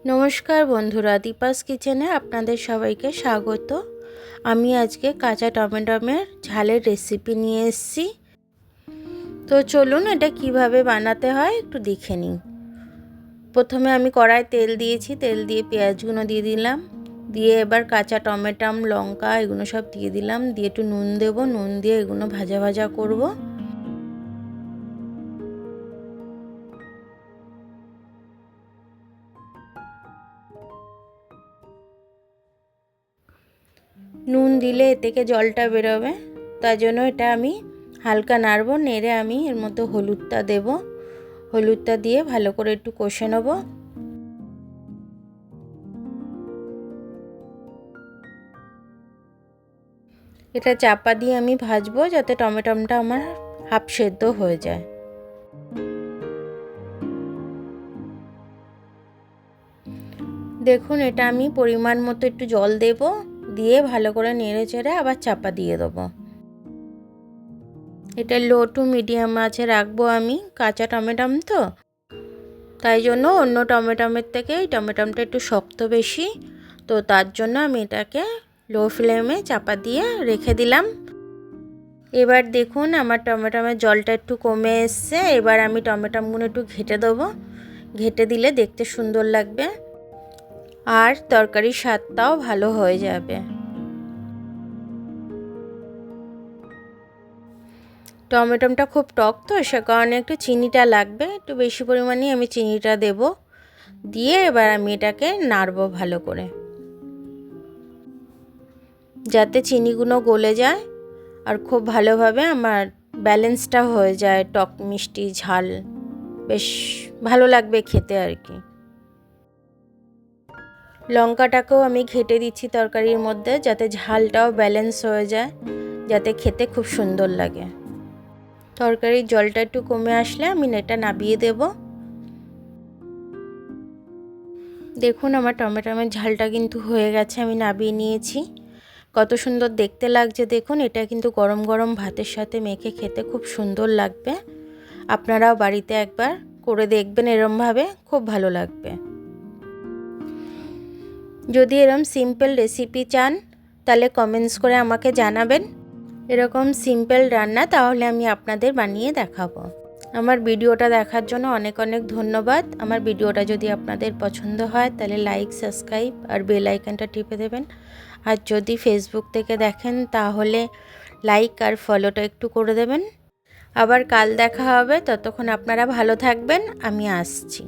নমস্কার বন্ধুরা, দীপাস কিচেনে আপনাদের সবাইকে স্বাগত। আমি আজকে কাঁচা টমেটোমের ঝালের রেসিপি নিয়ে এসেছি। তো চলুন এটা কিভাবে বানাতে হয় একটু দেখে নিই। প্রথমে আমি কড়ায় তেল দিয়েছি, তেল দিয়ে পেঁয়াজগুলো দিয়ে দিলাম, দিয়ে এবার কাঁচা টমেটো, লঙ্কা এগুলো সব দিয়ে দিলাম, দিয়ে একটু নুন দেবো, নুন দিয়ে এগুলো ভাজা ভাজা করব। নুন দিলে এ থেকে জলটা বেরোবে, তার জন্য এটা আমি হালকা নাড়বো। নেড়ে আমি এর মধ্যে হলুদটা দেব, হলুদটা দিয়ে ভালো করে একটু কষে নেব। এটা চাপা দিয়ে আমি ভাজবো যাতে টমেটোটা আমার হাফ সেদ্ধ হয়ে যায়। দেখুন এটা আমি পরিমাণ মতো একটু জল দেব, দিয়ে ভালো করে নেড়ে চেড়ে আবার চাপা দিয়ে দেবো। এটা লো টু মিডিয়াম আঁচে রাখবো আমি, কাঁচা টমেটো তো, তাই জন্য অন্য টমেটোমের থেকে এই টমেটোটা একটু শক্ত বেশি, তো তার জন্য আমি এটাকে লো ফ্লেমে চাপা দিয়ে রেখে দিলাম। এবার দেখুন আমার টমেটোমের জলটা একটু কমে এসছে। এবার আমি টমেটোগুলো একটু ঘেটে দেবো, ঘেটে দিলে দেখতে সুন্দর লাগবে আর তরকারির স্বাদটাও ভালো হয়ে যাবে। টমেটোটা খুব টক তো, সে কারণে একটু চিনিটা লাগবে, একটু বেশি পরিমাণে আমি চিনিটা দেব। দিয়ে এবার আমি এটাকে নাড়বো ভালো করে, যাতে চিনিগুলো গলে যায় আর খুব ভালোভাবে আমার ব্যালেন্সটা হয়ে যায়, টক মিষ্টি ঝাল বেশ ভালো লাগবে খেতে আর কি। লঙ্কাটাকেও আমি ঘেটে দিচ্ছি তরকারির মধ্যে, যাতে ঝালটাও ব্যালেন্স হয়ে যায়, যাতে খেতে খুব সুন্দর লাগে। তরকারির জলটা একটু কমে আসলে আমি এটা নাবিয়ে দেব। দেখুন আমার টমেটোমের ঝালটা কিন্তু হয়ে গেছে, আমি নাবিয়ে নিয়েছি। কত সুন্দর দেখতে লাগছে দেখুন। এটা কিন্তু গরম গরম ভাতের সাথে মেখে খেতে খুব সুন্দর লাগবে। আপনারাও বাড়িতে একবার করে দেখবেন এরমভাবে, খুব ভালো লাগবে। যদি এরম সিম্পল রেসিপি চান তাহলে কমেন্টস করে আমাকে জানাবেন, এরকম সিম্পল রান্না তাহলে আমি আপনাদের বানিয়ে দেখাবো। আমার ভিডিওটা দেখার জন্য অনেক অনেক ধন্যবাদ। আমার ভিডিওটা যদি আপনাদের পছন্দ হয় তাহলে লাইক, সাবস্ক্রাইব আর বেল আইকনটা টিপে দেবেন। আর যদি ফেসবুক থেকে দেখেন তাহলে লাইক আর ফলোটা একটু করে দেবেন। আবার কাল দেখা হবে, ততক্ষণ আপনারা ভালো থাকবেন। আমি আসছি।